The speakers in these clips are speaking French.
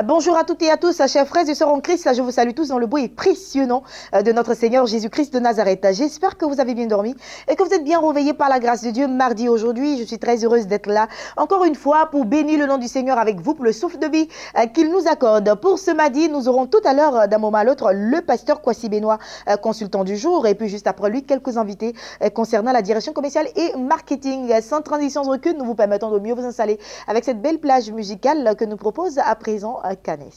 Bonjour à toutes et à tous, chers frères et sœurs en Christ. Je vous salue tous dans le beau et précieux nom de notre Seigneur Jésus-Christ de Nazareth. J'espère que vous avez bien dormi et que vous êtes bien réveillés par la grâce de Dieu. Mardi aujourd'hui, je suis très heureuse d'être là encore une fois pour bénir le nom du Seigneur avec vous pour le souffle de vie qu'il nous accorde. Pour ce mardi, nous aurons tout à l'heure, d'un moment à l'autre, le pasteur Kwasi Benoît, consultant du jour, et puis juste après lui, quelques invités concernant la direction commerciale et marketing. Sans transition de recul, nous vous permettons de mieux vous installer avec cette belle plage musicale que nous propose à présent Canes.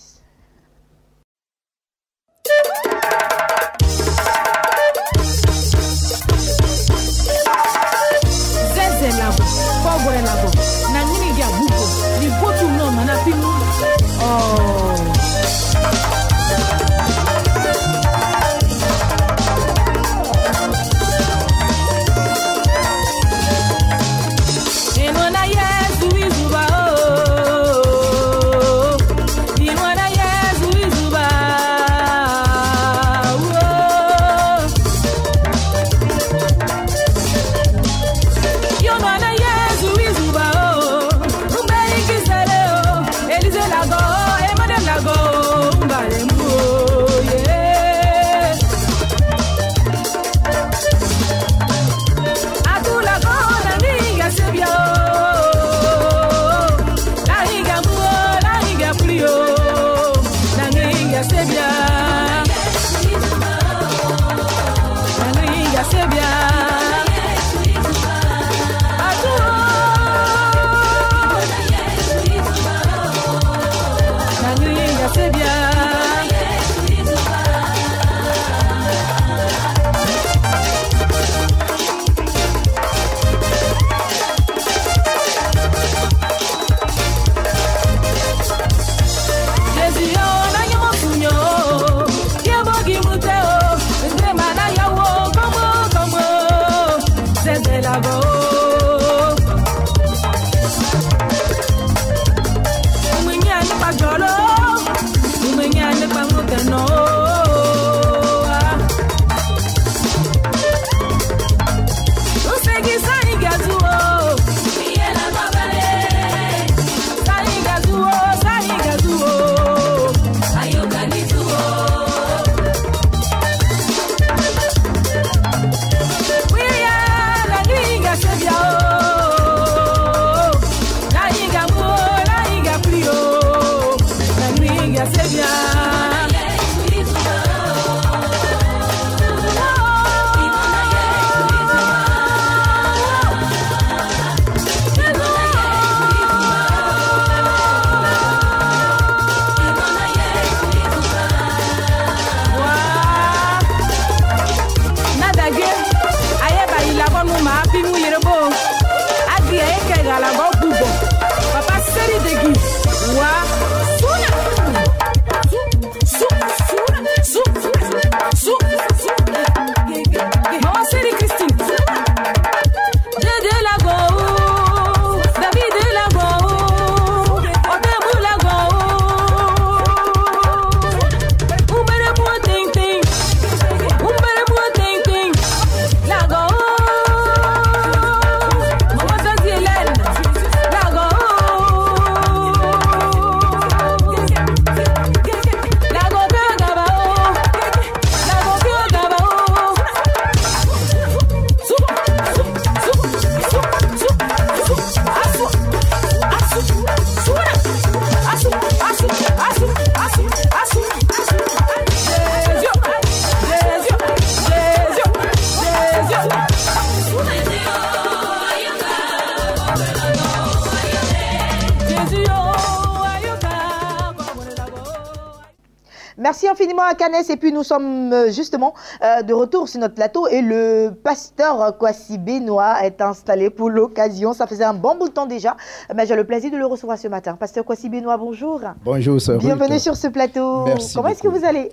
Merci infiniment à Canes et puis nous sommes justement de retour sur notre plateau et le pasteur Kwasi Benoît est installé pour l'occasion. Ça faisait un bon bout de temps déjà, mais j'ai le plaisir de le recevoir ce matin. Pasteur Kwasi Benoît, bonjour. Bonjour, sœur. Bienvenue sur ce plateau. Merci. Comment est-ce que vous allez?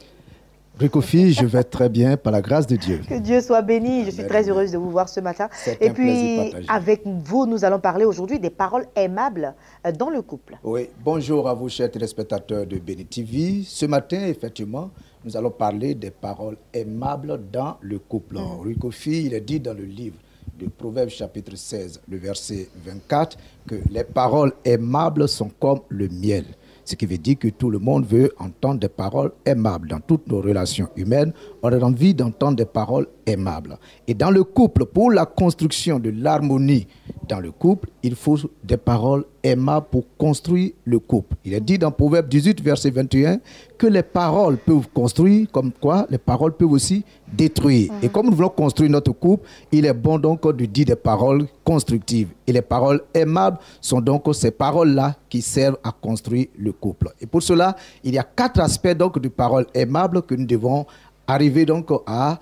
Ricofi, je vais très bien par la grâce de Dieu. Que Dieu soit béni. Je suis très heureuse de vous voir ce matin. Et puis, avec vous, nous allons parler aujourd'hui des paroles aimables dans le couple. Oui, bonjour à vous, chers téléspectateurs de Béni TV. Ce matin, effectivement, nous allons parler des paroles aimables dans le couple. Ricofi, il est dit dans le livre de Proverbes chapitre 16, le verset 24, que les paroles aimables sont comme le miel. Ce qui veut dire que tout le monde veut entendre des paroles aimables. Dans toutes nos relations humaines, on a envie d'entendre des paroles aimables. Et dans le couple, pour la construction de l'harmonie dans le couple, il faut des paroles aimables pour construire le couple. Il est dit dans Proverbe 18, verset 21, que les paroles peuvent construire, comme quoi les paroles peuvent aussi détruire. Et comme nous voulons construire notre couple, il est bon donc de dire des paroles constructives. Et les paroles aimables sont donc ces paroles-là qui servent à construire le couple. Et pour cela, il y a 4 aspects donc de paroles aimables que nous devons arriver donc à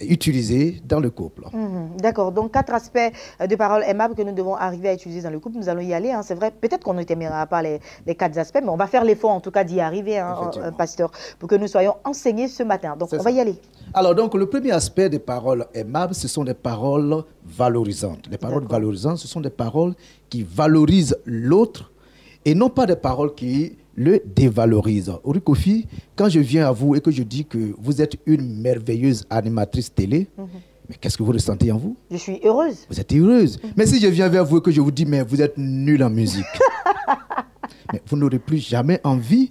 utiliser dans le couple. D'accord, donc 4 aspects de paroles aimables que nous devons arriver à utiliser dans le couple. Nous allons y aller, hein. C'est vrai, peut-être qu'on ne terminera pas les 4 aspects, mais on va faire l'effort en tout cas d'y arriver, hein, pasteur, pour que nous soyons enseignés ce matin. Donc on va y aller. Alors donc le premier aspect des paroles aimables, ce sont des paroles valorisantes. Les paroles valorisantes, ce sont des paroles qui valorisent l'autre et non pas des paroles qui le dévalorise. Rukofi, quand je viens à vous et que je dis que vous êtes une merveilleuse animatrice télé, mais qu'est-ce que vous ressentez en vous? Je suis heureuse. Vous êtes heureuse. Mais si je viens vers vous et que je vous dis, mais vous êtes nul en musique, mais vous n'aurez plus jamais envie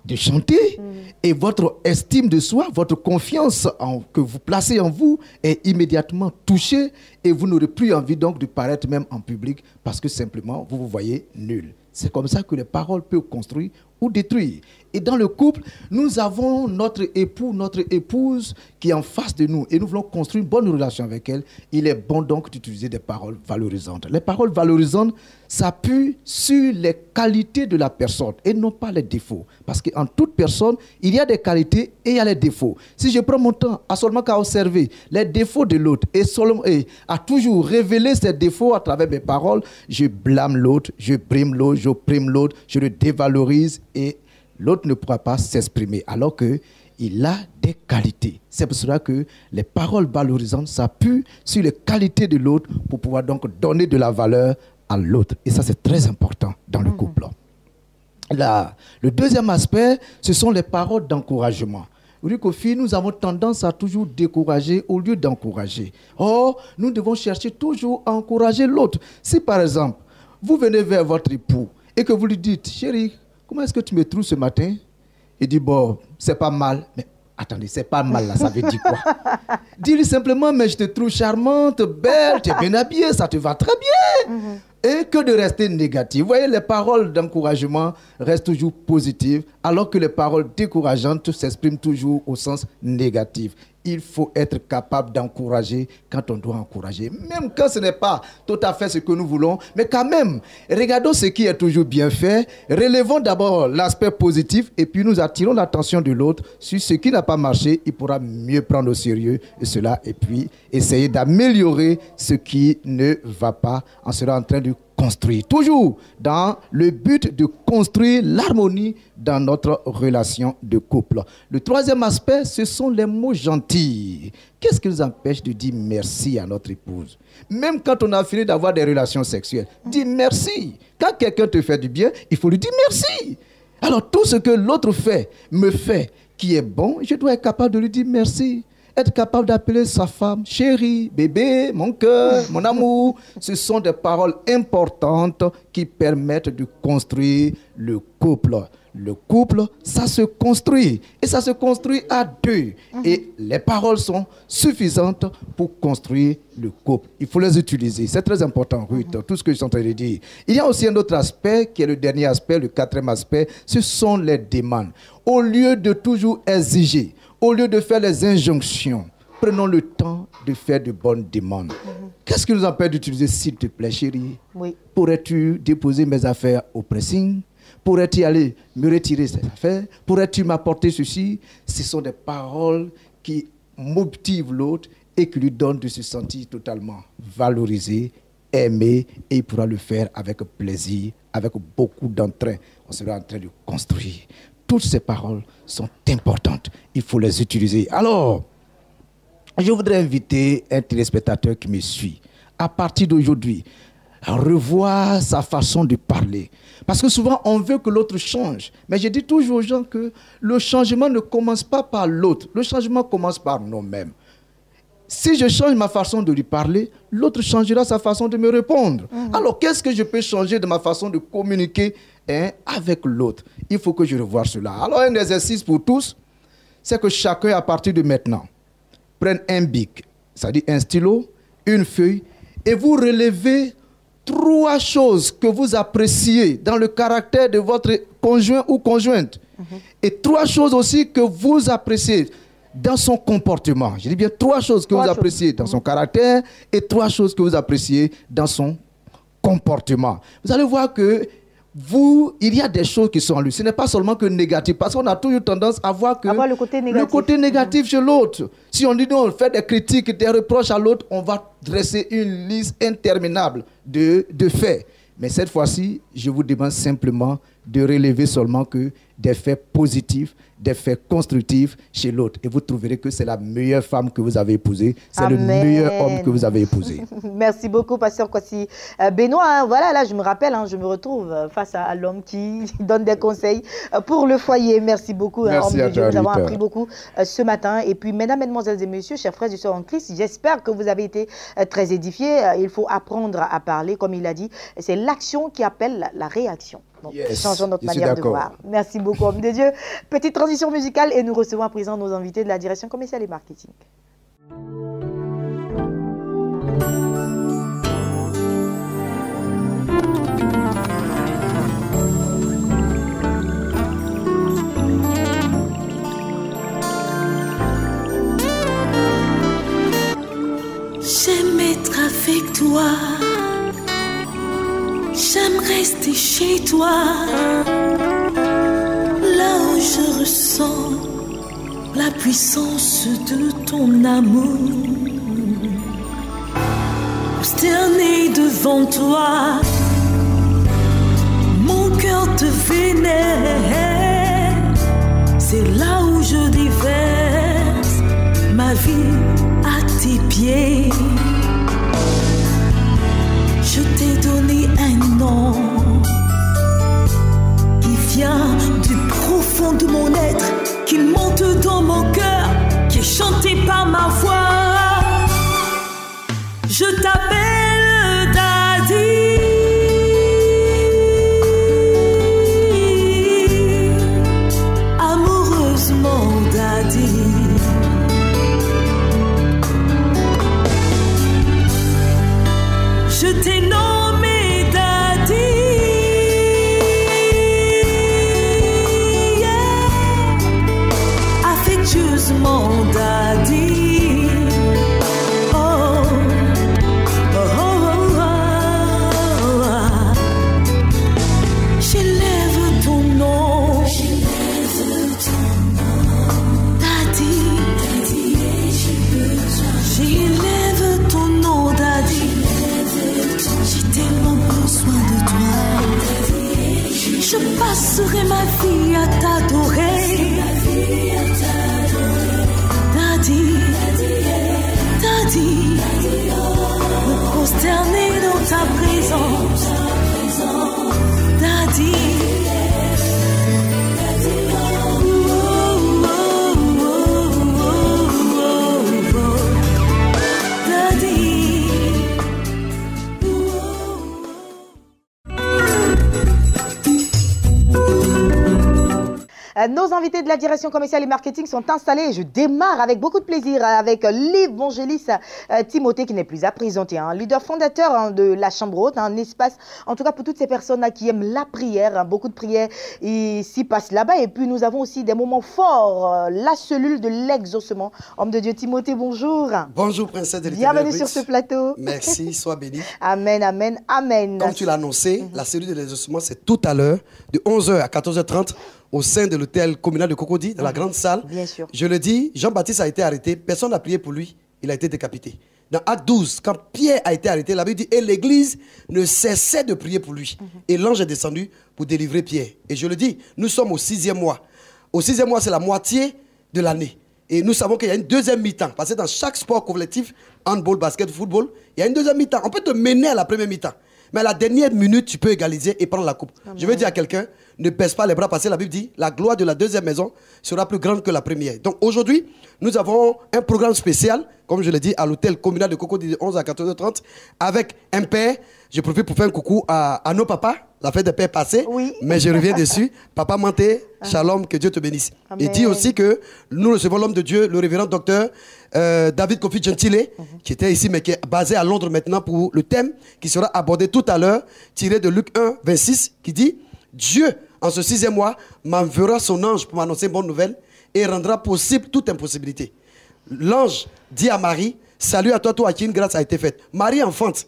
de chanter. Et votre estime de soi, votre confiance que vous placez en vous est immédiatement touchée et vous n'aurez plus envie donc de paraître même en public parce que simplement vous vous voyez nul. C'est comme ça que les paroles peuvent construire ou détruire. Et dans le couple, nous avons notre époux, notre épouse qui est en face de nous et nous voulons construire une bonne relation avec elle. Il est bon donc d'utiliser des paroles valorisantes. Les paroles valorisantes s'appuient sur les qualités de la personne et non pas les défauts. Parce qu'en toute personne, il y a des qualités et il y a les défauts. Si je prends mon temps à seulement qu'à observer les défauts de l'autre et à toujours révéler ces défauts à travers mes paroles, je blâme l'autre, je brime l'autre, j'opprime l'autre, je le dévalorise et l'autre ne pourra pas s'exprimer alors qu'il a des qualités. C'est pour cela que les paroles valorisantes s'appuient sur les qualités de l'autre pour pouvoir donc donner de la valeur à l'autre. Et ça, c'est très important dans le couple. Le deuxième aspect, ce sont les paroles d'encouragement. Rukofi, nous avons tendance à toujours décourager au lieu d'encourager. Or, nous devons chercher toujours à encourager l'autre. Si par exemple, vous venez vers votre époux et que vous lui dites, chérie, comment est-ce que tu me trouves ce matin? Il dit, bon, c'est pas mal. Mais attendez, c'est pas mal là, ça veut dire quoi? Dis-lui simplement, mais je te trouve charmante, belle, tu es bien habillée, ça te va très bien. Et que de rester négatif. Vous voyez, les paroles d'encouragement restent toujours positives, alors que les paroles décourageantes s'expriment toujours au sens négatif. Il faut être capable d'encourager quand on doit encourager, même quand ce n'est pas tout à fait ce que nous voulons, mais quand même, regardons ce qui est toujours bien fait, relevons d'abord l'aspect positif et puis nous attirons l'attention de l'autre sur ce qui n'a pas marché, il pourra mieux prendre au sérieux cela et puis essayer d'améliorer ce qui ne va pas en sera en train de construire, toujours dans le but de construire l'harmonie dans notre relation de couple. Le troisième aspect, ce sont les mots gentils. Qu'est-ce qui nous empêche de dire merci à notre épouse? Même quand on a fini d'avoir des relations sexuelles, dis merci. Quand quelqu'un te fait du bien, il faut lui dire merci. Alors tout ce que l'autre fait, me fait, qui est bon, je dois être capable de lui dire merci. Être capable d'appeler sa femme chérie, bébé, mon cœur, mon amour. Ce sont des paroles importantes qui permettent de construire le couple. Le couple, ça se construit. Et ça se construit à deux. Et les paroles sont suffisantes pour construire le couple. Il faut les utiliser. C'est très important, Ruth, tout ce que je suis en train de dire. Il y a aussi un autre aspect, qui est le dernier aspect, le quatrième aspect. Ce sont les demandes. Au lieu de toujours exiger, au lieu de faire les injonctions, prenons le temps de faire de bonnes demandes. Qu'est-ce qui nous empêche d'utiliser, s'il te plaît, chérie? Pourrais-tu déposer mes affaires au pressing? Pourrais-tu aller me retirer ces affaires? Pourrais-tu m'apporter ceci? Ce sont des paroles qui motivent l'autre et qui lui donnent de se sentir totalement valorisé, aimé, et il pourra le faire avec plaisir, avec beaucoup d'entrain. On sera en train de construire. Toutes ces paroles sont importantes. Il faut les utiliser. Alors, je voudrais inviter un téléspectateur qui me suit, à partir d'aujourd'hui, à revoir sa façon de parler. Parce que souvent, on veut que l'autre change. Mais je dis toujours aux gens que le changement ne commence pas par l'autre. Le changement commence par nous-mêmes. Si je change ma façon de lui parler, l'autre changera sa façon de me répondre. Alors, qu'est-ce que je peux changer de ma façon de communiquer hein, avec l'autre. Il faut que je revoie cela. Alors un exercice pour tous, c'est que chacun à partir de maintenant prenne un bic, c'est-à-dire un stylo, une feuille, et vous relevez 3 choses que vous appréciez dans le caractère de votre conjoint ou conjointe. Et 3 choses aussi que vous appréciez dans son comportement. Je dis bien 3 choses que vous appréciez dans son caractère et 3 choses que vous appréciez dans son comportement. Vous allez voir que il y a des choses qui sont en lui. Ce n'est pas seulement que négatif, parce qu'on a toujours tendance à voir que le côté négatif, chez l'autre. Si on dit non, on fait des critiques, des reproches à l'autre, on va dresser une liste interminable de faits. Mais cette fois-ci, je vous demande simplement de relever seulement que des faits positifs, des faits constructifs chez l'autre. Et vous trouverez que c'est la meilleure femme que vous avez épousée. C'est le meilleur homme que vous avez épousé. Merci beaucoup, pasteur Kwasi Benoît. Hein, voilà, là, je me rappelle, hein, je me retrouve face à l'homme qui donne des conseils pour le foyer. Merci beaucoup, Merci homme de Dieu. Nous avons Rita. appris beaucoup ce matin. Et puis, mesdames, mesdemoiselles et messieurs, chers frères et sœurs en Christ, j'espère que vous avez été très édifiés. Il faut apprendre à parler, comme il a dit. C'est l'action qui appelle la réaction. Donc, changeons notre manière de voir. Merci beaucoup, homme de Dieu. Petite transition musicale et nous recevons à présent nos invités de la direction commerciale et marketing. J'aime être avec toi. J'aime rester chez toi, là où je ressens la puissance de ton amour. Prosterné devant toi, mon cœur te vénère. C'est là où je déverse ma vie à tes pieds. Je t'ai donné un nom qui vient du profond de mon être, qui monte dans mon cœur, qui est chanté par ma voix. Je t'appelle Daddy. Amoureusement Daddy. Je t'ai nommé Daddy, yeah. Affectueusement Daddy. Oh, oh, oh, oh, oh. J'élève ton nom, Daddy. J'élève ton nom, Daddy. J'ai tellement besoin de toi. Je passerai ma vie à t'adorer. Daddy, Daddy, me prosterner dans ta présence. Daddy. Nos invités de la direction commerciale et marketing sont installés. Je démarre avec beaucoup de plaisir avec l'évangéliste Timothée, qui n'est plus à présenter, hein, leader fondateur, hein, de la Chambre Haute, un espace, en tout cas pour toutes ces personnes-là qui aiment la prière, hein, beaucoup de prières s'y passent là-bas. Et puis nous avons aussi des moments forts, la cellule de l'exaucement. Homme de Dieu Timothée, bonjour. Bonjour princesse de l'Éternel. Bienvenue sur ce plateau. Merci, sois béni. Amen, amen, amen. Comme tu l'as annoncé, la cellule de l'exaucement, c'est tout à l'heure, de 11h à 14h30, au sein de l'hôtel communal de Cocody, dans la grande salle. Bien sûr. Je le dis, Jean-Baptiste a été arrêté, personne n'a prié pour lui, il a été décapité. Dans Acte 12, quand Pierre a été arrêté, la Bible dit, et l'église ne cessait de prier pour lui. Et l'ange est descendu pour délivrer Pierre. Et je le dis, nous sommes au 6e mois. Au 6e mois, c'est la moitié de l'année. Et nous savons qu'il y a une deuxième mi-temps. Parce que dans chaque sport collectif, handball, basket, football, il y a une deuxième mi-temps. On peut te mener à la première mi-temps. Mais à la dernière minute, tu peux égaliser et prendre la coupe. Amen. Je veux dire à quelqu'un, ne baisse pas les bras parce que la Bible dit la gloire de la deuxième maison sera plus grande que la première. Donc aujourd'hui, nous avons un programme spécial, comme je l'ai dit, à l'hôtel communal de Cocody de 11 à 14h30 avec un père. Je profite pour faire un coucou à nos papas. La fête des pères passée, oui. Mais je reviens dessus. Papa Manté, shalom, que Dieu te bénisse. Amen. Et dit aussi que nous recevons l'homme de Dieu, le révérend docteur David Kofi Gentile, qui était ici, mais qui est basé à Londres maintenant pour le thème qui sera abordé tout à l'heure, tiré de Luc 1, 26, qui dit « Dieu, en ce 6e mois, m'enverra son ange pour m'annoncer une bonne nouvelle et rendra possible toute impossibilité. » L'ange dit à Marie « Salut à toi, toi à qui une grâce a été faite. » Marie enfante,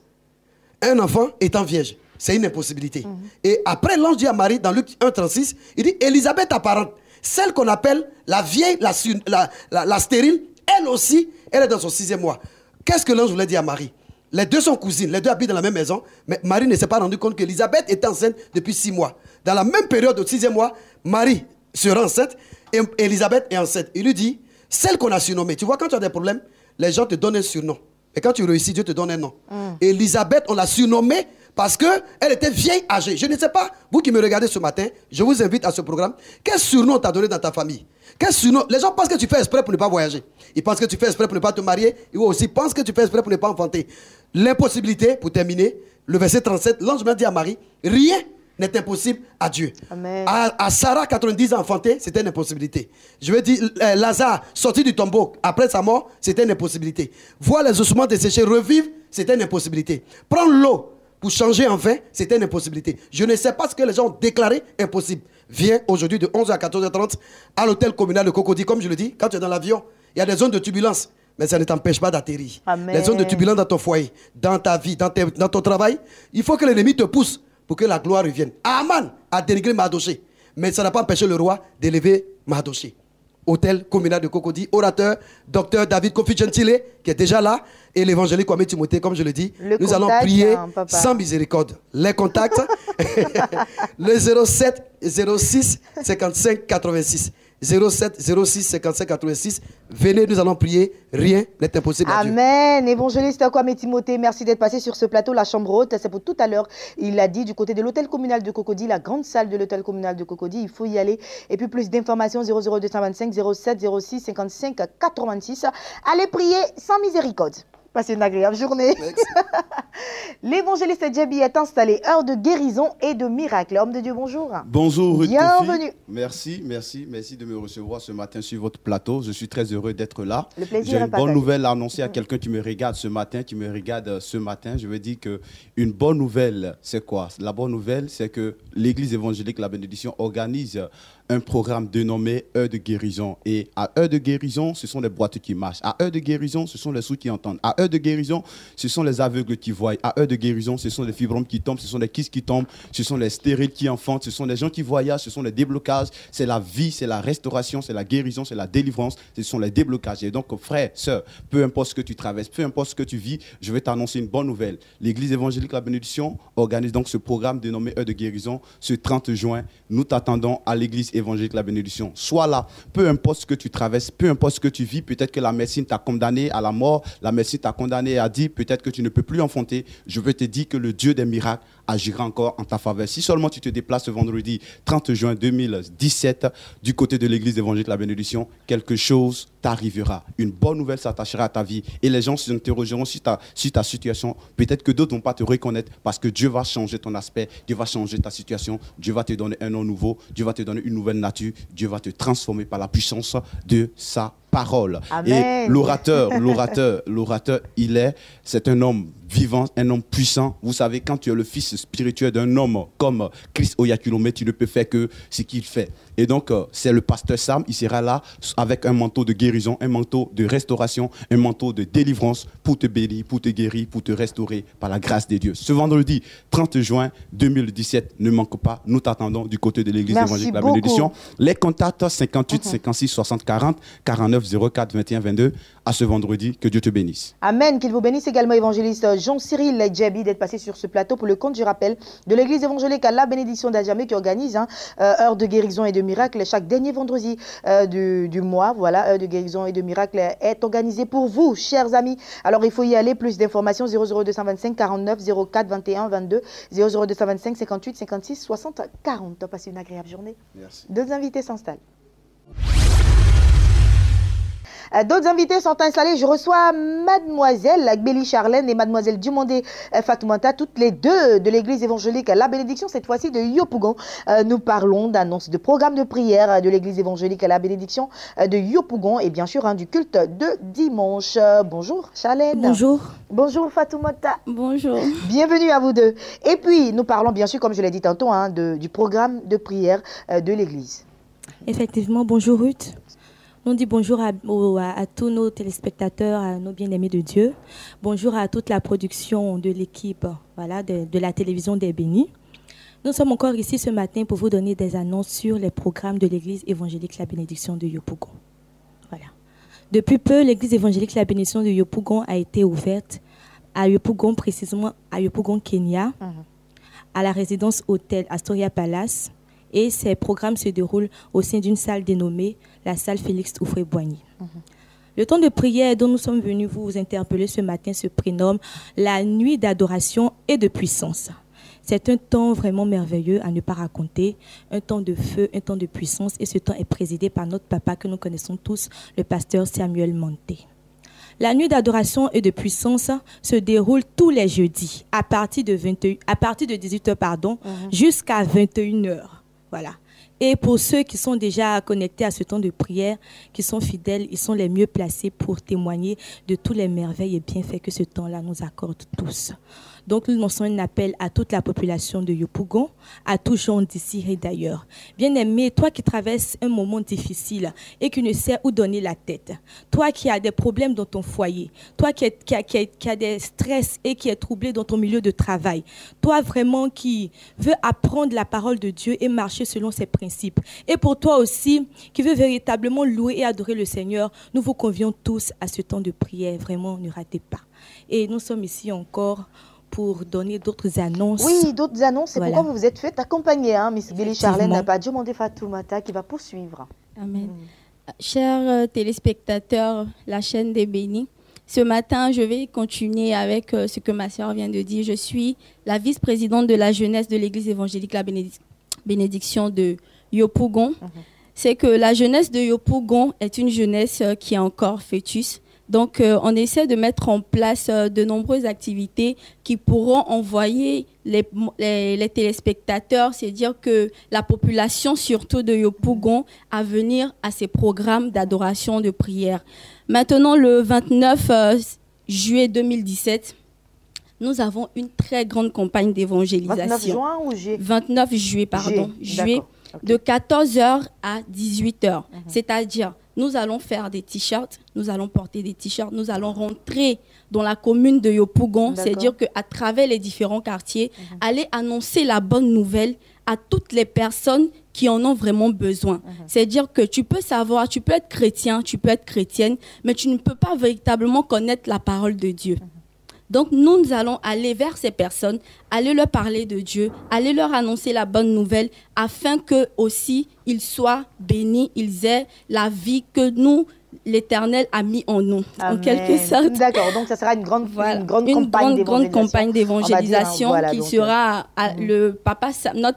un enfant étant vierge. C'est une impossibilité. Et après, l'ange dit à Marie, dans Luc 1, 36, il dit, Élisabeth apparente, celle qu'on appelle la vieille, la stérile, elle aussi, elle est dans son 6e mois. Qu'est-ce que l'ange voulait dire à Marie? Les deux sont cousines, les deux habitent dans la même maison, mais Marie ne s'est pas rendu compte qu'Élisabeth était enceinte depuis 6 mois. Dans la même période au 6e mois, Marie sera enceinte et Élisabeth est enceinte. Il lui dit, celle qu'on a surnommée. Tu vois, quand tu as des problèmes, les gens te donnent un surnom. Et quand tu réussis, Dieu te donne un nom. Élisabeth, on l'a surnommée parce qu'elle était vieille, âgée. Je ne sais pas, vous qui me regardez ce matin, je vous invite à ce programme. Quel surnom t'as donné dans ta famille? Quel surnom? Les gens pensent que tu fais exprès pour ne pas voyager. Ils pensent que tu fais exprès pour ne pas te marier. Ils aussi pensent que tu fais exprès pour ne pas enfanter. L'impossibilité, pour terminer, le verset 37, l'ange m'a dit à Marie, rien n'est impossible à Dieu. Amen. À Sarah, 90 ans enfanté, c'était une impossibilité. Je veux dire, Lazare, sorti du tombeau après sa mort, c'était une impossibilité. Voir les ossements desséchés revivre, c'était une impossibilité. Prendre l'eau pour changer en vin, c'était une impossibilité. Je ne sais pas ce que les gens ont déclaré impossible. Viens aujourd'hui de 11h à 14h30 à l'hôtel communal de Cocody. Comme je le dis, quand tu es dans l'avion, il y a des zones de turbulence. Mais ça ne t'empêche pas d'atterrir. Les zones de turbulence dans ton foyer, dans ta vie, dans ton travail, il faut que l'ennemi te pousse pour que la gloire revienne. Aman a dénigré Mardoché, mais ça n'a pas empêché le roi d'élever Mardoché. Hôtel communal de Cocody, orateur, docteur David Kofi Gentile, qui est déjà là, et l'évangélique Kwame Timothée, comme je le dis. Nous allons prier sans miséricorde. Les contacts, le 07 06 55 86. 07 06 55 86. Venez, nous allons prier. Rien n'est impossible à Dieu. Amen. Évangéliste Kwame Timothée, merci d'être passé sur ce plateau. La chambre haute, c'est pour tout à l'heure. Il l'a dit, du côté de l'hôtel communal de Cocody, la grande salle de l'hôtel communal de Cocody. Il faut y aller. Et puis plus d'informations, 00225 07 06 55 86. Allez prier sans miséricorde. Passez une agréable journée. L'évangéliste Djebi est installé. Heure de guérison et de miracle. Homme de Dieu, bonjour. Bonjour, Ruth bienvenue. Kofi. Merci de me recevoir ce matin sur votre plateau. Je suis très heureux d'être là. Le plaisir J'ai est une partagé. bonne nouvelle à annoncer à quelqu'un qui me regarde ce matin, Je veux dire qu'une bonne nouvelle, c'est quoi? La bonne nouvelle, c'est que l'Église évangélique La Bénédiction organise un programme dénommé Heure de guérison. Et à Heure de guérison, ce sont les boiteux qui marchent. À Heure de guérison, ce sont les sourds qui entendent. À Heure de guérison, ce sont les aveugles qui voient. À Heure de guérison, ce sont les fibromes qui tombent, ce sont les kystes qui tombent, ce sont les stériles qui enfantent, ce sont les gens qui voyagent, ce sont les déblocages. C'est la vie, c'est la restauration, c'est la guérison, c'est la délivrance, ce sont les déblocages. Et donc, frère, sœur, peu importe ce que tu traverses, peu importe ce que tu vis, je vais t'annoncer une bonne nouvelle. L'Église évangélique La Bénédiction organise donc ce programme dénommé Heure de guérison ce 30 juin. Nous t'attendons à l'Église évangélique La Bénédiction. Sois là, peu importe ce que tu traverses, peu importe ce que tu vis. Peut-être que la médecine t'a condamné à la mort, la médecine t'a condamné à dire peut-être que tu ne peux plus enfanter. Je veux te dire que le Dieu des miracles agira encore en ta faveur. Si seulement tu te déplaces ce vendredi 30 juin 2017 du côté de l'Église évangélique La Bénédiction, quelque chose t'arrivera. Une bonne nouvelle s'attachera à ta vie et les gens s'interrogeront sur ta situation. Peut-être que d'autres ne vont pas te reconnaître parce que Dieu va changer ton aspect, Dieu va changer ta situation, Dieu va te donner un nom nouveau, Dieu va te donner une nouvelle nature, Dieu va te transformer par la puissance de sa parole. Amen. Et l'orateur, c'est un homme vivant, un homme puissant. Vous savez, quand tu es le fils spirituel d'un homme comme Christ Oyakhilome, tu ne peux faire que ce qu'il fait. Et donc, c'est le pasteur Sam, il sera là avec un manteau de guérison, un manteau de restauration, un manteau de délivrance pour te bénir, pour te guérir, pour te restaurer par la grâce de Dieu. Ce vendredi 30 juin 2017, ne manque pas, nous t'attendons du côté de l'Église évangélique La Bénédiction. Les contacts 58 56 60 40 49 04 21 22 à ce vendredi. Que Dieu te bénisse. Amen. Qu'il vous bénisse également, évangéliste Jean-Cyril Djebi, d'être passé sur ce plateau pour le compte, je rappelle, de l'Église évangélique à La Bénédiction d'Adjamé qui organise Heure de guérison et de miracle chaque dernier vendredi du mois. Voilà, heure de guérison et de miracle est organisée pour vous, chers amis. Alors, il faut y aller. Plus d'informations, 00225 49 04 21 22, 00225 58 56 60 40. Passez une agréable journée. Merci. Deux invités s'installent. D'autres invités sont installés. Je reçois Mademoiselle Béli Charlène et Mademoiselle Dumondé Fatoumata, toutes les deux de l'église évangélique La Bénédiction, cette fois-ci de Yopougon. Nous parlons d'annonce de programme de prière de l'église évangélique La Bénédiction de Yopougon et bien sûr du culte de dimanche. Bonjour Charlène. Bonjour. Bonjour Fatoumata. Bonjour. Bienvenue à vous deux. Et puis nous parlons bien sûr, comme je l'ai dit tantôt, du programme de prière de l'église. Effectivement, bonjour Ruth. On dit bonjour à tous nos téléspectateurs, à nos bien-aimés de Dieu. Bonjour à toute la production de l'équipe de la télévision des Bénis. Nous sommes encore ici ce matin pour vous donner des annonces sur les programmes de l'église évangélique La Bénédiction de Yopougon. Voilà. Depuis peu, l'église évangélique La Bénédiction de Yopougon a été ouverte à Yopougon, précisément à Yopougon, Kenya, à la résidence hôtel Astoria Palace. Et ces programmes se déroulent au sein d'une salle dénommée la salle Félix Houphouët-Boigny. Le temps de prière dont nous sommes venus vous interpeller ce matin se prénomme la nuit d'adoration et de puissance. C'est un temps vraiment merveilleux à ne pas raconter, un temps de feu, un temps de puissance. Et ce temps est présidé par notre papa que nous connaissons tous, le pasteur Samuel Monté. La nuit d'adoration et de puissance se déroule tous les jeudis à partir de 18h jusqu'à 21h. Voilà. Et pour ceux qui sont déjà connectés à ce temps de prière, qui sont fidèles, ils sont les mieux placés pour témoigner de tous les merveilles et bienfaits que ce temps-là nous accorde tous. Donc, nous lançons un appel à toute la population de Yopougon, à tous gens d'ici et d'ailleurs. Bien-aimé, toi qui traverses un moment difficile et qui ne sais où donner la tête, toi qui as des problèmes dans ton foyer, toi qui as des stress et qui es troublé dans ton milieu de travail, toi vraiment qui veux apprendre la parole de Dieu et marcher selon ses principes, et pour toi aussi qui veux véritablement louer et adorer le Seigneur, nous vous convions tous à ce temps de prière. Vraiment, ne ratez pas. Et nous sommes ici encore pour donner d'autres annonces. Oui, d'autres annonces. C'est pourquoi vous vous êtes fait accompagner, Miss Béli Charlène, par Dumondé Fatoumata qui va poursuivre. Amen. Chers téléspectateurs, la chaîne des Bénis, ce matin, je vais continuer avec ce que ma sœur vient de dire. Je suis la vice-présidente de la jeunesse de l'église évangélique La Bénédiction de Yopougon. C'est que la jeunesse de Yopougon est une jeunesse qui est encore fœtus. Donc, on essaie de mettre en place de nombreuses activités qui pourront envoyer les téléspectateurs, c'est-à-dire que la population, surtout de Yopougon, à venir à ces programmes d'adoration, de prière. Maintenant, le 29 juillet 2017, nous avons une très grande campagne d'évangélisation. 29 juin ou juillet 29 juillet, pardon. Juillet, de 14h à 18h. C'est-à-dire, nous allons faire des t-shirts, nous allons porter des t-shirts, nous allons rentrer dans la commune de Yopougon, c'est-à-dire qu'à travers les différents quartiers, aller annoncer la bonne nouvelle à toutes les personnes qui en ont vraiment besoin. C'est-à-dire que tu peux savoir, tu peux être chrétien, tu peux être chrétienne, mais tu ne peux pas véritablement connaître la parole de Dieu. Donc, nous allons aller vers ces personnes, aller leur parler de Dieu, aller leur annoncer la bonne nouvelle, afin que aussi ils soient bénis, ils aient la vie que nous, l'Éternel, a mis en nous, en quelque sorte. D'accord, donc ça sera une grande campagne d'évangélisation qui sera, notre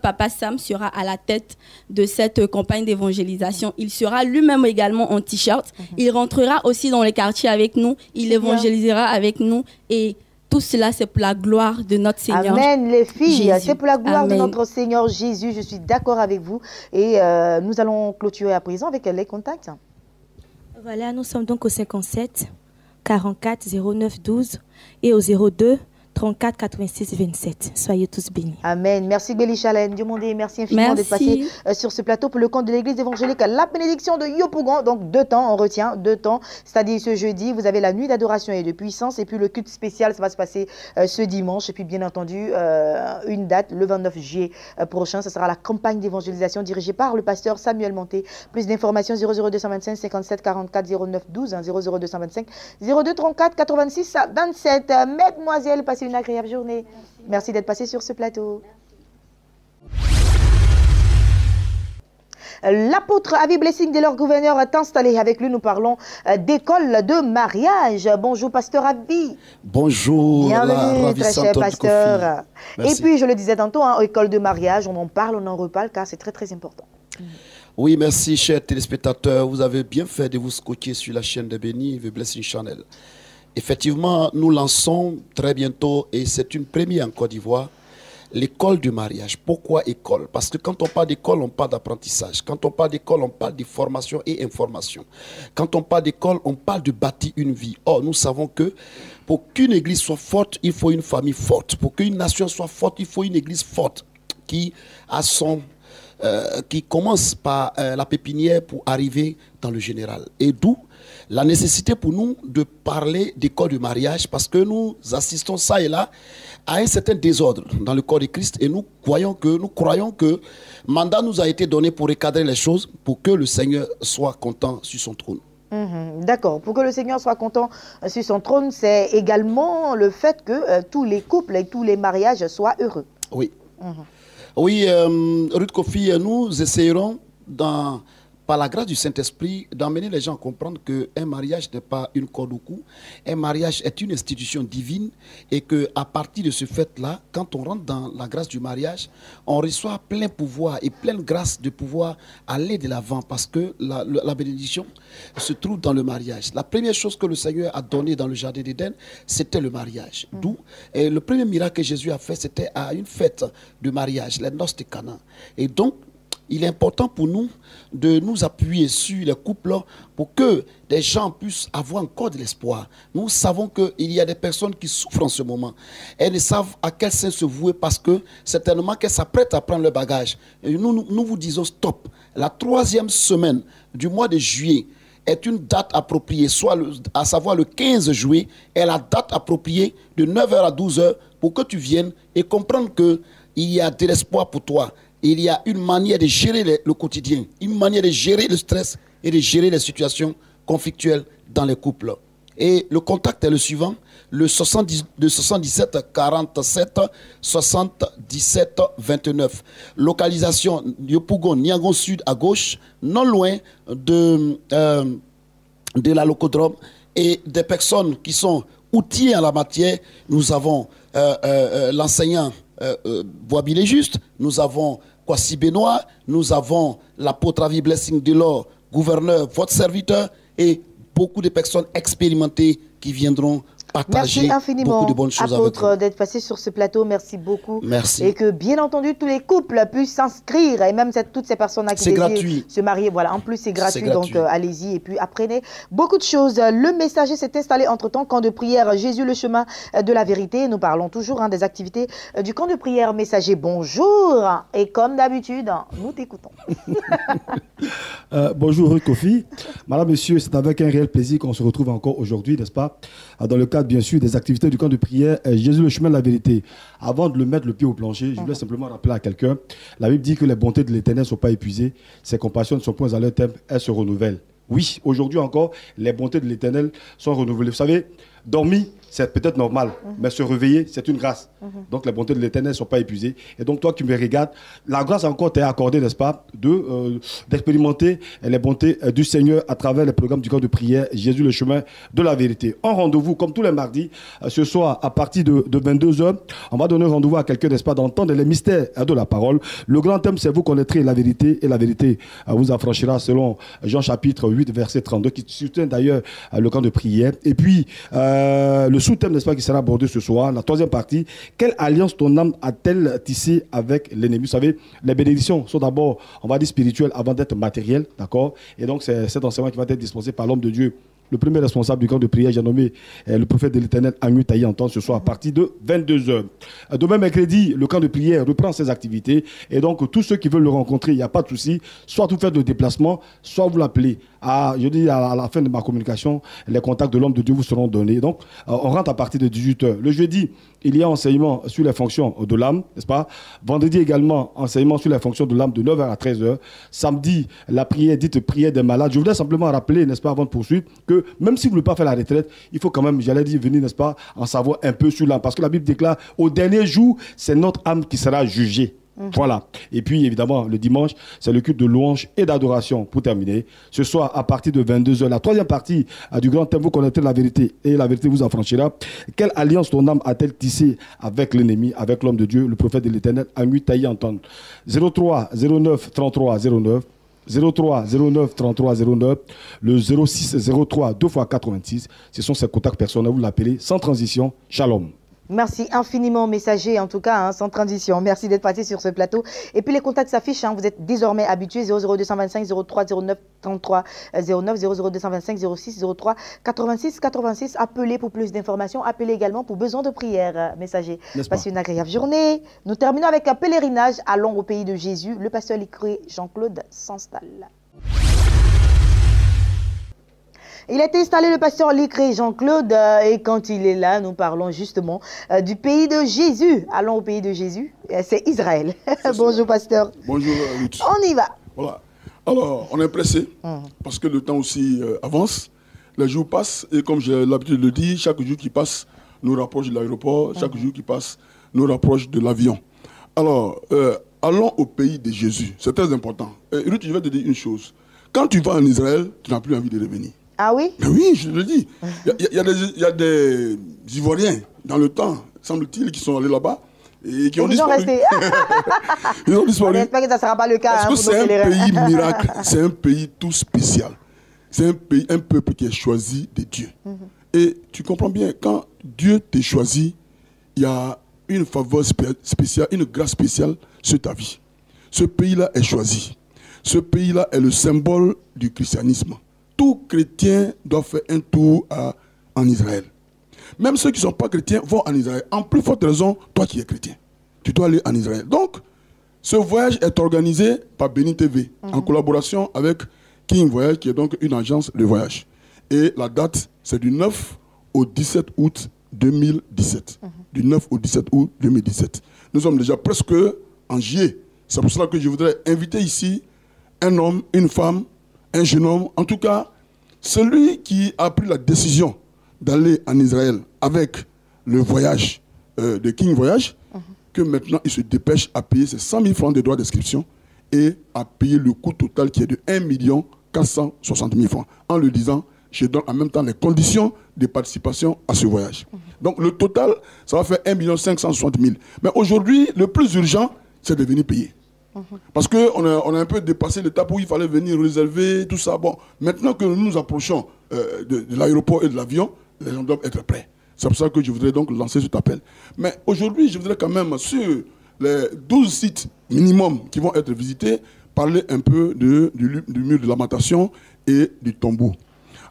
papa Sam sera à la tête de cette campagne d'évangélisation. Il sera lui-même également en t-shirt. Il rentrera aussi dans les quartiers avec nous, il évangélisera avec nous et tout cela, c'est pour la gloire de notre Seigneur. Amen, les filles. C'est pour la gloire Amen. de notre Seigneur Jésus. Je suis d'accord avec vous. Et nous allons clôturer à présent avec les contacts. Voilà, nous sommes donc au 57 44 09 12 et au 02 34 86 27. Soyez tous bénis. Amen. Merci Béli Charlène. Dumondé, merci infiniment d'être passé sur ce plateau pour le compte de l'église évangélique La Bénédiction de Yopougon. Donc 2 temps, on retient 2 temps. C'est-à-dire ce jeudi, vous avez la nuit d'adoration et de puissance. Et puis le culte spécial, ça va se passer ce dimanche. Et puis bien entendu, une date, le 29 juillet prochain. Ce sera la campagne d'évangélisation dirigée par le pasteur Samuel Monté. Plus d'informations 00225 57 44 09 12, 00225 02 34 86 27. Mesdemoiselles, passez une agréable journée. Merci d'être passé sur ce plateau. L'apôtre Avi Blessing de leur gouverneur est installé. Avec lui, nous parlons d'école de mariage. Bonjour, pasteur Avi. Bonjour, bienvenue, très cher pasteur. Et puis, je le disais tantôt, école de mariage, on en parle, on en reparle, car c'est très, très important. Oui, merci, chers téléspectateurs. Vous avez bien fait de vous scotcher sur la chaîne de Béni, The Blessing Channel. Effectivement, nous lançons très bientôt, et c'est une première en Côte d'Ivoire, l'école du mariage. Pourquoi école? Parce que quand on parle d'école, on parle d'apprentissage. Quand on parle d'école, on parle de formation et information. Quand on parle d'école, on parle de bâtir une vie. Or, nous savons que pour qu'une église soit forte, il faut une famille forte. Pour qu'une nation soit forte, il faut une église forte qui commence par la pépinière pour arriver dans le général. Et d'où la nécessité pour nous de parler des corps du mariage, parce que nous assistons ça et là à un certain désordre dans le corps de Christ, et nous croyons que mandat nous a été donné pour recadrer les choses, pour que le Seigneur soit content sur son trône. D'accord. Pour que le Seigneur soit content sur son trône, c'est également le fait que tous les couples et tous les mariages soient heureux. Oui. Oui, Ruth Kofi, nous essayerons par la grâce du Saint-Esprit, d'amener les gens à comprendre qu'un mariage n'est pas une corde au cou. Un mariage est une institution divine, et qu'à partir de ce fait-là, quand on rentre dans la grâce du mariage, on reçoit plein pouvoir et pleine grâce de pouvoir aller de l'avant, parce que la bénédiction se trouve dans le mariage. La première chose que le Seigneur a donnée dans le jardin d'Éden, c'était le mariage. D'où le premier miracle que Jésus a fait, c'était à une fête de mariage, les noces de Cana. Et donc, il est important pour nous de nous appuyer sur les couples pour que des gens puissent avoir encore de l'espoir. Nous savons qu'il y a des personnes qui souffrent en ce moment. Elles ne savent à quel sein se vouer, parce que certainement qu'elles s'apprêtent à prendre le bagage. Et nous vous disons stop. La 3e semaine du mois de juillet est une date appropriée, à savoir le 15 juillet, est la date appropriée de 9h à 12h pour que tu viennes et comprendre qu'il y a de l'espoir pour toi. Il y a une manière de gérer le quotidien, une manière de gérer le stress et de gérer les situations conflictuelles dans les couples. Et le contact est le suivant, le 77 47 77 29. Localisation Yopougon, Niagon Sud à gauche, non loin de la locodrome, et des personnes qui sont outillées en la matière. Nous avons l'enseignant Boisbilé Juste, nous avons Kwasi Benoît, nous avons l'apôtre Avi Blessing Delors, gouverneur, votre serviteur, et beaucoup de personnes expérimentées qui viendront partager merci infiniment, beaucoup de bonnes choses apôtre, avec vous. d'être passé sur ce plateau. Merci beaucoup. Merci. Et que, bien entendu, tous les couples puissent s'inscrire, et même toutes ces personnes-là qui désirent se marier. Voilà, en plus, c'est gratuit, donc allez-y et puis apprenez beaucoup de choses. Le messager s'est installé entre-temps, camp de prière Jésus, le chemin de la vérité. Nous parlons toujours des activités du camp de prière messager. Bonjour, et comme d'habitude, nous t'écoutons. Bonjour Ruth Kofi. Madame, monsieur, c'est avec un réel plaisir qu'on se retrouve encore aujourd'hui, n'est-ce pas, dans le cadre bien sûr des activités du camp de prière Jésus le chemin de la vérité. Avant de le mettre le pied au plancher, je voulais simplement rappeler à quelqu'un, la Bible dit que les bontés de l'Éternel ne sont pas épuisées, ses compassions ne sont point à leur terme, elles se renouvellent. Oui, aujourd'hui encore, les bontés de l'Éternel sont renouvelées. Vous savez, dormir, c'est peut-être normal, mais se réveiller, c'est une grâce. Donc les bontés de l'Éternel ne sont pas épuisées. Et donc toi qui me regardes, la grâce encore t'est accordée, n'est-ce pas, d'expérimenter les bontés du Seigneur à travers les programmes du camp de prière Jésus le chemin de la vérité. En rendez-vous, comme tous les mardis, ce soir à partir de 22h, on va donner rendez-vous à quelqu'un, n'est-ce pas, d'entendre les mystères de la parole. Le grand thème, c'est vous connaîtrez la vérité, et la vérité vous affranchira, selon Jean chapitre 8, verset 32, qui soutient d'ailleurs le camp de prière. Et puis, le sous-thème, n'est-ce pas, qui sera abordé ce soir, la troisième partie, quelle alliance ton âme a-t-elle tissée avec l'ennemi? Vous savez, les bénédictions sont d'abord, on va dire, spirituelles avant d'être matérielles, d'accord? Et donc, c'est cet enseignement qui va être dispensé par l'homme de Dieu. Le premier responsable du camp de prière, j'ai nommé le prophète de l'Éternel, Agnew Taï, entend ce soir à partir de 22h. Demain, mercredi, le camp de prière reprend ses activités. Et donc, tous ceux qui veulent le rencontrer, il n'y a pas de souci. Soit vous faites le déplacement, soit vous l'appelez. Je dis à la fin de ma communication, les contacts de l'homme de Dieu vous seront donnés. Donc, on rentre à partir de 18h. Le jeudi, il y a enseignement sur les fonctions de l'âme, n'est-ce pas? Vendredi également, enseignement sur les fonctions de l'âme de 9h à 13h. Samedi, la prière dite prière des malades. Je voudrais simplement rappeler, n'est-ce pas, avant de poursuivre, que même si vous ne voulez pas faire la retraite, il faut quand même, j'allais dire, venir, n'est-ce pas, en savoir un peu sur l'âme. Parce que la Bible déclare, au dernier jour, c'est notre âme qui sera jugée. Voilà. Et puis, évidemment, le dimanche, c'est le culte de louange et d'adoration pour terminer. Ce soir, à partir de 22h, la troisième partie du grand thème, vous connaîtrez la vérité et la vérité vous affranchira. Quelle alliance ton âme a-t-elle tissée avec l'ennemi, avec l'homme de Dieu, le prophète de l'Éternel, Anu Taï entendre. 03 09 33 09. 03 09 33 09, le 06 03 2 x 86. Ce sont ces contacts personnels, vous l'appelez sans transition. Shalom. Merci infiniment, messager, en tout cas, hein, sans transition. Merci d'être passé sur ce plateau. Et puis les contacts s'affichent, hein, vous êtes désormais habitués. 00225 03 09 33 09, 00225 06 03 86 86. Appelez pour plus d'informations. Appelez également pour besoin de prière, messager. Passez une agréable journée. Nous terminons avec un pèlerinage. Allons au pays de Jésus. Le pasteur Licré Jean-Claude s'installe. Il a été installé, le pasteur Licré Jean-Claude, et quand il est là, nous parlons justement du pays de Jésus. Allons au pays de Jésus, c'est Israël. Bonjour pasteur. Bonjour Ruth. On y va. Voilà. Alors, on est pressé, parce que le temps aussi avance, les jours passent, et comme j'ai l'habitude de le dire, chaque jour qui passe nous rapproche de l'aéroport, chaque jour qui passe nous rapproche de l'avion. Alors, allons au pays de Jésus, c'est très important. Ruth, je vais te dire une chose. Quand tu vas en Israël, tu n'as plus envie de revenir. Ah oui? Mais oui, je le dis. Il y a des Ivoiriens dans le temps, semble-t-il, qui sont allés là-bas et qui ont disparu. Ils ont disparu. J'espère que ça ne sera pas le cas. Parce que c'est un pays miracle, c'est un pays tout spécial. C'est un peuple qui est choisi de Dieu. Et tu comprends bien, quand Dieu t'a choisi, il y a une faveur spéciale, une grâce spéciale sur ta vie. Ce pays-là est choisi. Ce pays-là est le symbole du christianisme. Tout chrétien doit faire un tour en Israël. Même ceux qui ne sont pas chrétiens vont en Israël. En plus forte raison, toi qui es chrétien, tu dois aller en Israël. Donc, ce voyage est organisé par Béni TV, en collaboration avec King Voyage, qui est donc une agence de voyage. Et la date, c'est du 9 au 17 août 2017. Du 9 au 17 août 2017. Nous sommes déjà presque en juillet. C'est pour cela que je voudrais inviter ici un homme, une femme, un jeune homme, en tout cas, celui qui a pris la décision d'aller en Israël avec le voyage de King Voyage, que maintenant il se dépêche à payer ses 100 000 francs de droits d'inscription et à payer le coût total qui est de 1 460 000 francs. En le disant, je donne en même temps les conditions de participation à ce voyage. Donc le total, ça va faire 1 560 000. Mais aujourd'hui, le plus urgent, c'est de venir payer. Parce qu'on a un peu dépassé l'étape où il fallait venir réserver, tout ça. Bon, maintenant que nous nous approchons de l'aéroport et de l'avion, les gens doivent être prêts. C'est pour ça que je voudrais donc lancer cet appel. Mais aujourd'hui, je voudrais quand même, sur les 12 sites minimum qui vont être visités, parler un peu du mur de lamentation et du tombeau.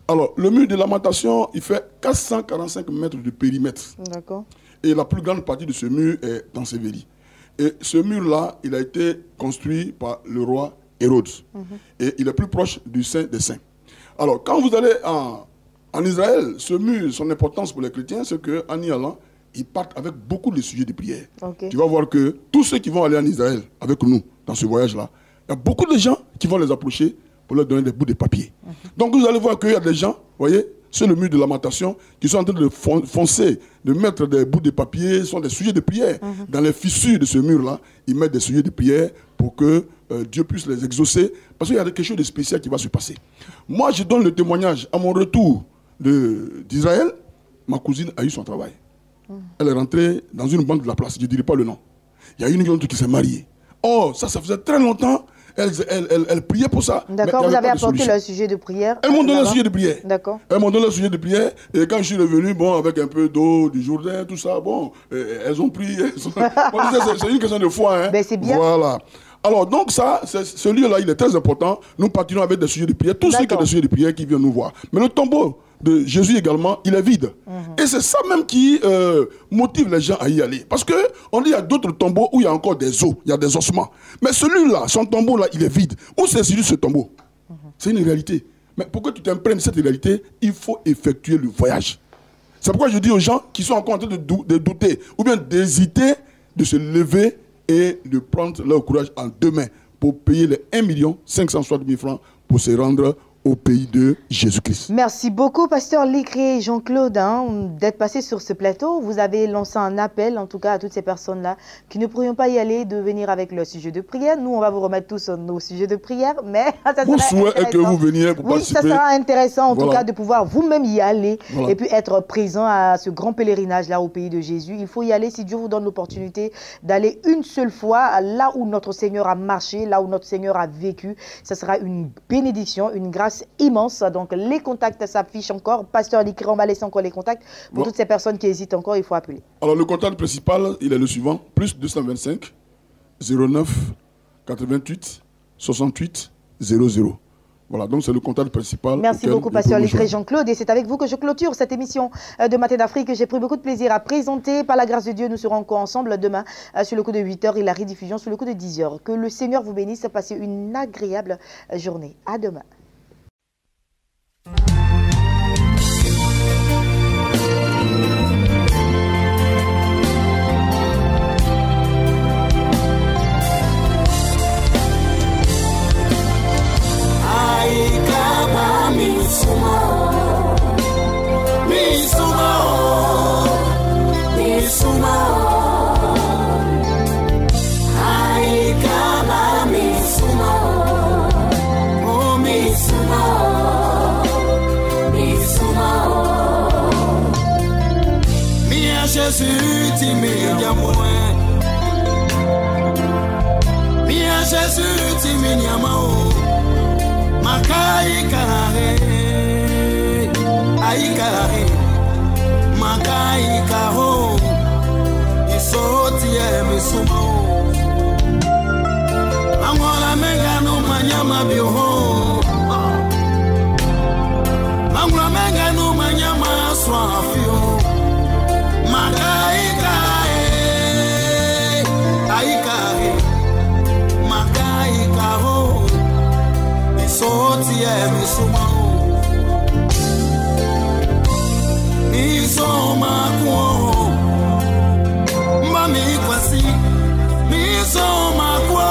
Alors, le mur de lamentation, il fait 445 mètres de périmètre. D'accord. Et la plus grande partie de ce mur est ensevelie. Et ce mur-là, il a été construit par le roi Hérode. Et il est plus proche du Saint des Saints. Alors, quand vous allez en Israël, ce mur, son importance pour les chrétiens, c'est qu'en y allant, ils partent avec beaucoup de sujets de prière. Tu vas voir que tous ceux qui vont aller en Israël avec nous, dans ce voyage-là, il y a beaucoup de gens qui vont les approcher pour leur donner des bouts de papier. Donc, vous allez voir qu'il y a des gens, vous voyez, sur le mur de lamentation, qui sont en train de foncer, de mettre des bouts de papier, ce sont des sujets de prière. Dans les fissures de ce mur-là, ils mettent des sujets de prière pour que Dieu puisse les exaucer, parce qu'il y a quelque chose de spécial qui va se passer. Moi, je donne le témoignage. À mon retour d'Israël, ma cousine a eu son travail. Elle est rentrée dans une banque de la place, je ne dirai pas le nom. Il y a une autre qui s'est mariée. Oh, ça faisait très longtemps. Elle priait pour ça. D'accord, vous avez apporté le sujet de prière. Elles m'ont donné le sujet de prière. D'accord. Elles m'ont donné le sujet de prière. Et quand je suis revenu, bon, avec un peu d'eau, du Jourdain, tout ça, bon, elles ont prié. C'est une question de foi. Hein. Ben, c'est bien. Voilà. Alors, donc ça, ce lieu-là, il est très important. Nous partirons avec des sujets de prière. Tous ceux qui ont des sujets de prière qui viennent nous voir. Mais le tombeau de Jésus également, il est vide. Et c'est ça même qui motive les gens à y aller. Parce qu'on dit qu'il y a d'autres tombeaux où il y a encore des os, il y a des ossements. Mais celui-là, son tombeau-là, il est vide. Où c'est ce tombeau? C'est une réalité. Mais pour que tu t'imprègnes de cette réalité, il faut effectuer le voyage. C'est pourquoi je dis aux gens qui sont encore en train de douter ou bien d'hésiter, de se lever et de prendre leur courage en deux mains pour payer les 1 560 000 francs pour se rendre au pays de Jésus-Christ. Merci beaucoup, pasteur Lécrier Jean-Claude, d'être passé sur ce plateau. Vous avez lancé un appel, en tout cas, à toutes ces personnes-là qui ne pourrions pas y aller, de venir avec leur sujet de prière. Nous, on va vous remettre tous nos sujets de prière, mais ça Mon souhait est que vous veniez pour participer. Ça sera intéressant, en tout Voilà. cas, de pouvoir vous-même y aller Voilà. et puis être présent à ce grand pèlerinage-là au pays de Jésus. Il faut y aller si Dieu vous donne l'opportunité d'aller une seule fois là où notre Seigneur a marché, là où notre Seigneur a vécu. Ça sera une bénédiction, une grâce immense. Donc, les contacts s'affichent encore. Pasteur Lécrier, on va laisser encore les contacts. Pour toutes ces personnes qui hésitent encore, il faut appeler. Alors, le contact principal, il est le suivant. Plus 225 09 88 68 00. Voilà, donc c'est le contact principal. Merci beaucoup, pasteur Lécrier Jean-Claude. Et c'est avec vous que je clôture cette émission de Matin d'Afrique que j'ai pris beaucoup de plaisir à présenter. Par la grâce de Dieu, nous serons encore ensemble demain sur le coup de 8h et la rediffusion sur le coup de 10h. Que le Seigneur vous bénisse. Passez une agréable journée. À demain. Jésus, tu m'as moins. Bien Jésus, tu m'as moins. Makai kare, ai kare, makai karo, isoti emisumo. Angola menga no manyama biho, Angola menga no manyama swafio. Makai kare, ai kare, makai karo. Soti emisumo Misoma kwa Mami kwasi Misoma kwa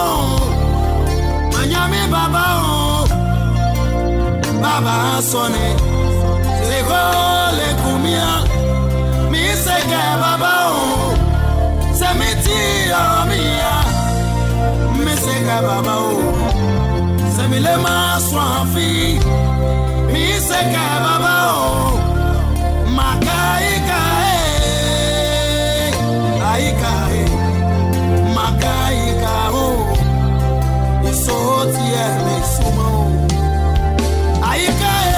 Manyami baba o Baba sone Segole kumia Miseke baba o Semiti amia Miseke baba o Semile maswafi, mi seke baba o, makai kae, ai kae, makai kao, isoti eme sumo, ai kae,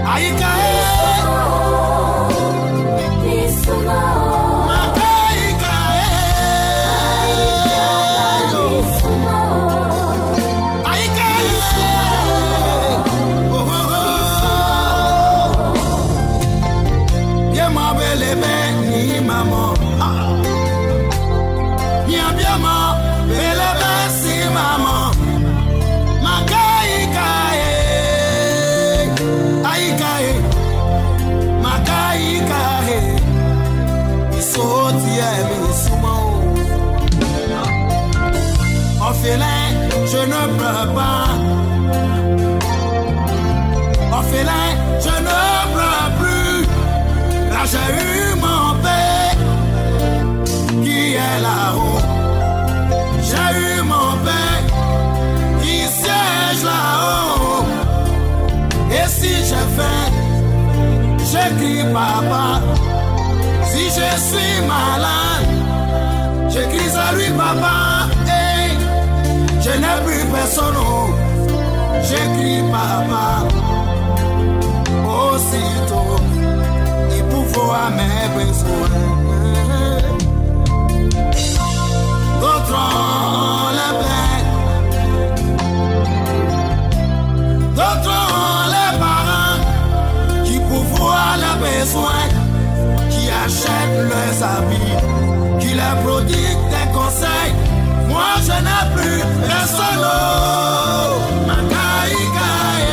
ai kae, je ne pleure pas. Orphelin, je ne pleure plus. Là j'ai eu mon père qui est là-haut. J'ai eu mon père qui siège là-haut. Et si j'ai faim, j'écris papa. Si je suis malade, j'écris à lui papa. Je n'ai plus personne, j'écris papa. Aussitôt, il pourvoit mes besoins. D'autres ont les peines, d'autres ont les parents qui pourvoient les besoins, qui achètent leurs habits, qui leur prodiguent des conseils. Moi je n'ai plus personne. Makai kae,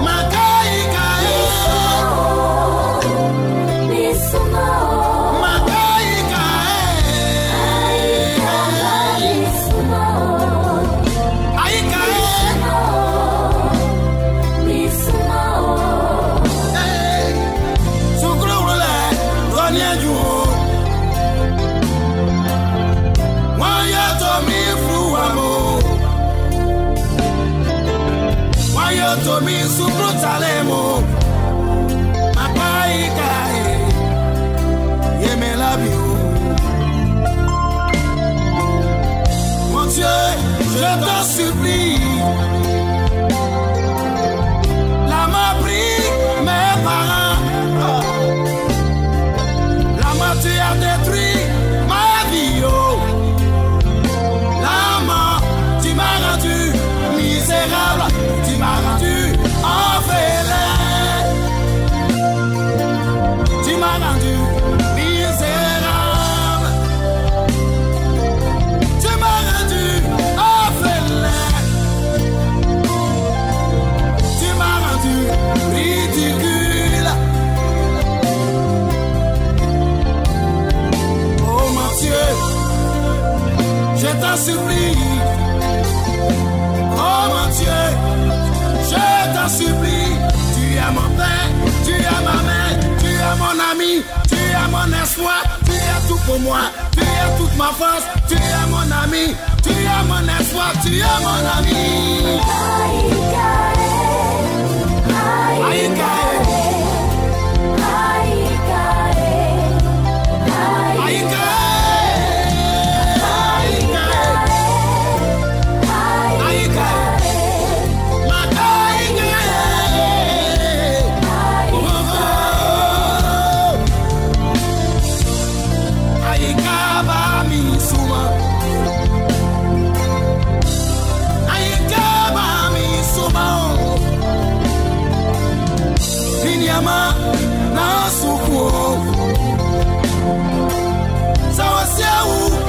Makai kae, Makai kae, moi. Tu es toute ma force, tu es mon ami, tu es mon espoir, tu es mon ami. Na suku, sawa siau.